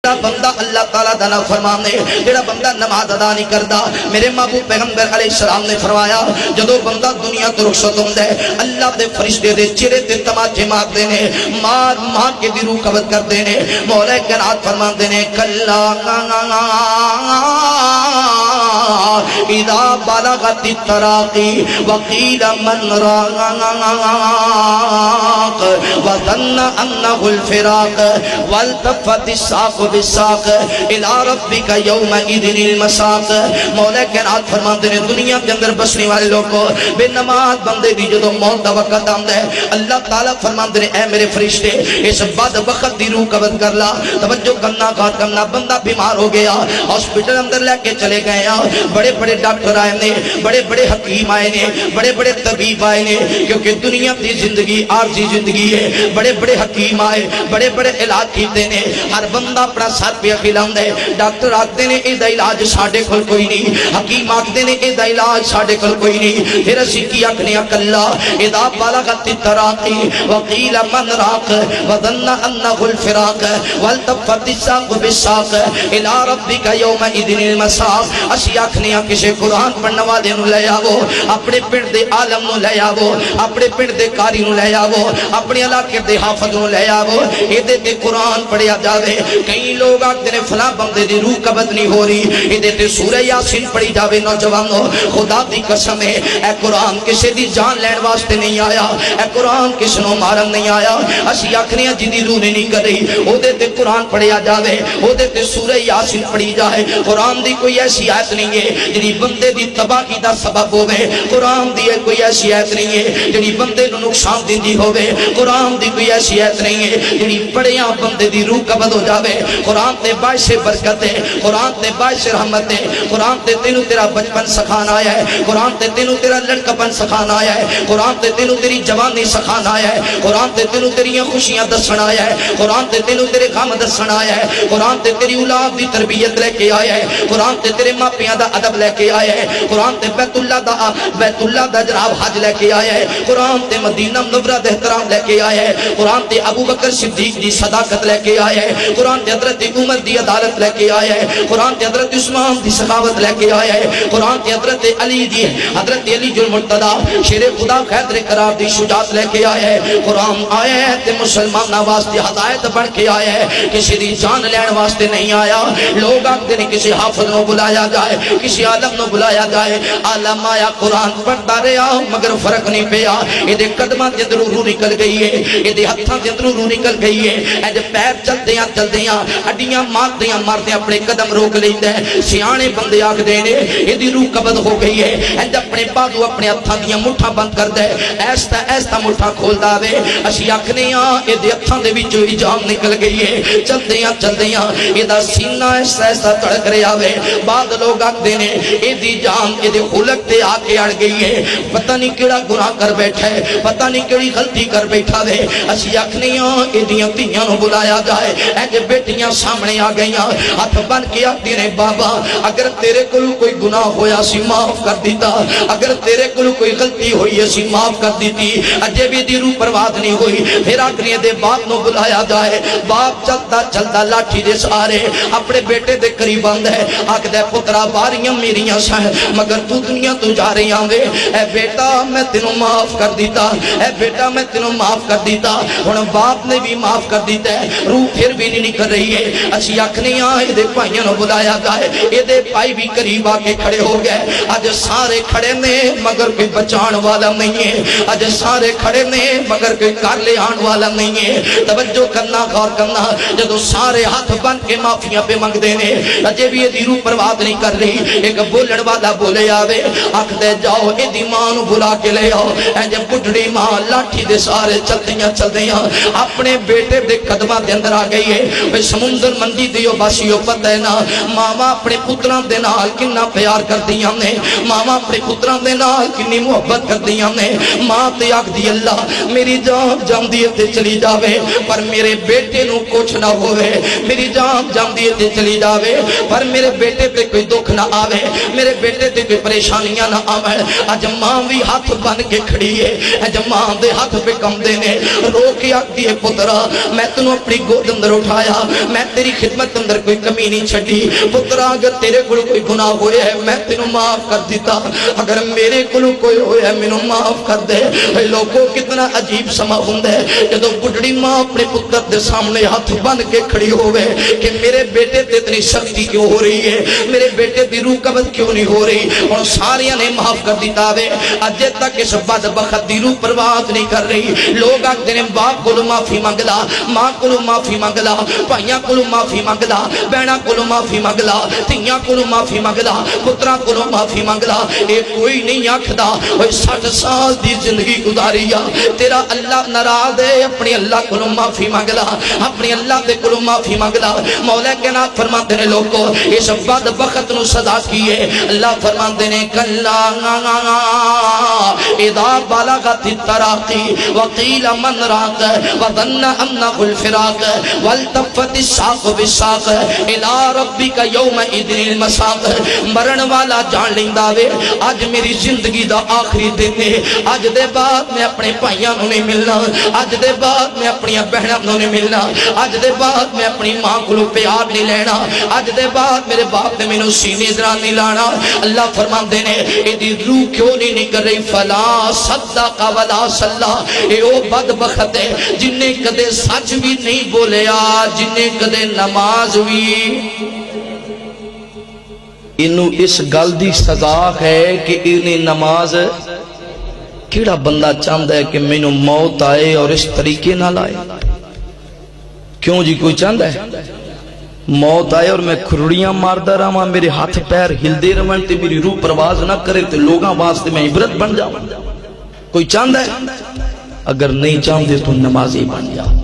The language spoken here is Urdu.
بندہ اللہ تعالیٰ دا نافرمان ہے، جڑا بندہ نماز ادا نہیں کردا، میرے محبوب پیغمبر علیہ السلام نے فرمایا جدو بندہ دنیا تو رخصت ہوندا ہے اللہ دے فرشتے دے چہرے تے تماچے مارتے نے، مار مار کے دی روح قبض کرتے نے۔ مولا کائنات فرماندے نے کلا اذا بلغت التراقی وقیل من راق وظن انه الفراق والتفت الساق بالساق الى ربك يومئذ المساق۔ مولا کائنات فرماتے ہیں دنیا کے اندر بسنے والے لوگوں بے نماز بندے دی جدو موت دا وقت آندا ہے اللہ تعالیٰ فرماتے ہیں اے میرے فرشتے اس بد وقت دی روح قبض کر لا۔ توجہ کرنا غور کرنا، بندہ بیمار ہو گیا ہاسپٹل اندر لے کے چلے گئے ہیں، بڑے بڑے ڈاکٹر آئے نے، بڑے بڑے حکیم آئے نے، بڑے بڑے طبیب آئے نے، کیونکہ دنیا دی زندگی عارضی زندگی ہے۔ بڑے بڑے حکیم آئے، بڑے بڑے علاج کیتے نے، ہر بندہ اپنا سر پہ کھلاوندا ہے۔ ڈاکٹر آکھدے نے اے دا علاج ساڈے کول کوئی نہیں، حکیم آکھدے نے اے دا علاج ساڈے کول کوئی نہیں، پھر اسی کی آکھنے کلا اذا بلغت التراقی وقیل من راق وظن انه الفراق والتفت الساق بالساق الى ربك يومئذ المساق۔ اسی آکھنے کسے قرآن پڑھنے والے نو لے آو، اپنے پنڈ دے عالم نو لے آو، اپنے پنڈ دے قاری نو لے آو، اپنے علاقے دے حافظ نو لے آو، ایدے تے قرآن پڑھیا جاوے۔ کئی لوگ آکھدے نے فلاں بندے دی روح قبض نہیں ہو رہی، ایدے تے سورہ یاسین پڑھی جاوے۔ نوجوانو خدا دی قسم ہے اے قرآن کسے دی جان لین واسطے نہیں آیا، اے قرآن کسے نو مارن نہیں آیا۔ اسی آکھنے جدی روح نہیں کر رہی اودے تے قرآن پڑھیا جاوے، اودے تے سورہ یاسین پڑھی جائے۔ قرآن دی کوئی ایسی آیت نہیں ہے جڑی بندے دی تباہی دا سبب ہوے، قرآن دی کوئی ایسی آیت نہیں ہے جڑی بندے نو نقصان دیندی ہوے، قرآن دی کوئی ایسی آیت نہیں ہے جڑی پڑھیاں بندے دی روح قبض ہو جاوے۔ قرآن تے باعث برکت ہے، قرآن تے باعث رحمت ہے، قرآن تے تینوں تیرا بچپن سکھانا آیا ہے، قرآن تے تینوں تیرا لڑکپن سکھانا آیا ہے، قرآن تے تینوں تیری جوانی سکھانا آیا ہے، قرآن تے تینوں تیری خوشیاں دسنا آیا ہے، قرآن تے تینوں تیرے غم دسنا آیا ہے، قرآن تے تیری اولاد دی تربیت لے کے آیا ہے، قرآن تے تیرے ماپیاں دا ادب لے کے آیا ہے، قرآن تے بیت اللہ دا جناب حج لے کے آیا ہے، قرآن تے مدینہ منورہ دا احترام لے کے آیا ہے، قرآن تے ابو بکر صدیق دی صداقت لے کے آیا ہے، قرآن تے حضرت عمر دی عدالت لے کے آیا ہے، قرآن تے حضرت عثمان دی سخاوت لے کے آیا ہے، قرآن تے حضرت علی دی حضرت علی جو المرتضی شیر خدا خیدر قرار دی شجاعت لے کے آیا ہے۔ قرآن آیا ہے تے مسلمان واسطے ہدایت بن کے آیا ہے، کسی دی جان لین واسطے نہیں آیا۔ لوگ آکھدے نے کسی حافظ نو بلایا جائے، کسی عالم نو بلایا جائے، عالم آیا قرآن پڑھتا رہا مگر فرق نہیں پیا، ایدے قدماں تے اندروں روح نکل گئی ہے، ایدے ہتھاں تے اندروں روح نکل گئی ہے، ایدے پیر چلدیاں چلدیاں ہڈیاں مارتے اپنے قدم روک لیندا ہے۔ سیانے بندے آکھدے نے ایدی روح قبض ہو گئی ہے، ایندے اپنے بازو اپنے ہتھاں دیاں مٹھاں بند کردا ہے، ایستا ایستا مٹھاں کھولدا وے۔ اسی آکھنے ایدے ہتھاں دے وچوں ہی جان نکل گئی ہے، چلدیاں چلدیاں ایدا سینہ ایسا ایسا تڑک رہا وے۔ بعد لوگ آکھدے نے ایدی جان ایدے خلق تے آ کے اڑ گئی ہے، پتہ نہیں کیڑا گناہ کر بیٹھا ہے، پتہ نہیں کیڑی غلطی کر بیٹھا وے۔ اسی آکھنے ایدیاں تیاں نو بلایا جائے، اج بیٹیاں سامنے آ گئیاں، ہاتھ بن کے آکھدے نے بابا اگر تیرے کول کوئی گناہ ہویا سی معاف کر دیتا، اگر تیرے کول کوئی غلطی ہوئی سی معاف کر دیتی، اجے بھی دی روح پرواز نہیں ہوئی۔ پھر آکھنے دے باپ نو بلایا جائے، باپ چلتا چلتا لاٹھی دے سارے اپنے بیٹے دے قریب آندا ہے، آکھدا پترا باریاں میریاں سن مگر تو دنیا تو جا رہی آوے، اے بیٹا میں تینوں معاف کر دیتا، اے بیٹا میں تینوں معاف کر دیتا۔ ہن باپ نے بھی معاف کر دیتا ہے، روح پھر بھی نہیں نکل رہی ہے۔ اسی آکھنے دے بھائیاں نو بلایا جائے، دے بھائی بھی قریب آ کے کھڑے ہو گئے۔ اج سارے کھڑے نے مگر کوئی بچان والا نہیں ہے، اج سارے کھڑے نے مگر کوئی کر لے آن والا نہیں ہے۔ توجہ کرنا غور کرنا، جدو سارے ہاتھ بن کے معافیاں پہ منگدے نے اجے بھی یہ روح پرواز نہیں کر رہی، ایک بولن والا بولے آوے آکھدے جاؤ ایدی ماں نو بلا کے لے آؤ۔ اے جب بڈھڑی ماں لاٹھی دے سارے چلدیاں چلدیاں اپنے بیٹے دے قدماں دے اندر آ گئی ہے۔ بھئی سمندر مندی دیو باسیو پتہ ہے نا، ماما اپنے پتراں دے نال کنا پیار کردیاں نے، ماما اپنے پتراں دے نال کنی محبت کردیاں نے۔ ماں تے آکھدی اللہ میری جان جاندی تے چلی جاوے پر میرے بیٹے نو کچھ نہ ہوئے، میری جان جاندی تے چلی جاوے پر میرے بیٹے پہ کوئی دکھ نہ آوے۔ میرے بیٹے تے کوئی پریشانیاں نہ آوے. اج ماں بھی ہاتھ بن کے کھڑی ہے, اج ماں دے ہاتھ پہ کمدے نے, رو کے آکھدی ہے پترا میں تینوں اپنی گود اندر اٹھایا, میں تیری خدمت اندر کوئی کمی نہیں چھڈی. پترا اگر تیرے کول کوئی گناہ ہویا ہے میں تینوں معاف کر دیتا, اگر میرے کول کوئی ہویا ہے مینوں معاف کر دے. اے لوگوں کتنا عجیب سما ہوندا ہے جدوں بڈڑی ماں اپنے پتر دے سامنے ہاتھ بن کے کھڑی ہوے کہ میرے بیٹے تے اتنی سختی کیوں ہو رہی ہے, میرے بیٹے دی روح قبض کیوں نہیں ہو رہی. اور ساریاں نے معاف کر دیتا وے, اج تک اس بدبخت دی روح پرواز نہیں کر رہی. لوگ آکھدے نے باپ کولوں معافی منگ لا, ماں کولوں معافی منگ لا, بھائیاں کولوں معافی منگ لا, بہناں کولوں معافی منگ لا, دھیاں کولوں معافی منگ لا, پتراں کولوں معافی منگ لا. اے کوئی نہیں آکھدا اوے 60 سال دی زندگی گزاری آ, تیرا اللہ ناراض ہے, اپنی اللہ کولوں معافی منگ لا, اپنی اللہ دے کولوں معافی منگ لا. مولا کائنات فرماندے نے لوگوں اس بدبخت نو سزا کی ہے. اللہ فرماندے نے کلا اذا بلغت التراقی وقیل من راق وظن انه الفراق والتفت الساق بالساق الى ربک یومئذ المساق. مرن والا جان لیندا وے اج میری زندگی دا آخری دن ہے, اج دے بعد میں اپنے بھائیاں نوں نہیں ملنا, اج دے بعد میں اپنی بہناں نوں نہیں ملنا, اج دے بعد میں اپنی ماں کولوں پیار نہیں لینا, اج دے بعد میرے باپ نے مینوں سینے ذرا نہیں لانا. اللہ فرماندے نے ایدی روح کیوں نہیں نکل رہی, فلا صدق ولا صلی. اے او بدبخت ہے جن نے کدے سچ بھی نہیں بولیا, جن نے کدے نماز بھی. انہوں اس گل دی سزا ہے کہ انہیں نماز کیڑا بندہ چاہتا ہے کہ مینوں موت آئے اور اس طریقے نہ لائے. کیوں جی کوئی چاہتا ہے موت آئے اور میں کھرڑیاں ماردہ رہا, میرے ہاتھ پیر ہلدے رہن تے میری روح پرواز نہ کرے تے لوگاں واسطے میں عبرت بن جاؤں. کوئی چاہتا ہے؟ اگر نہیں چاہتے تو نمازی بن جاؤ.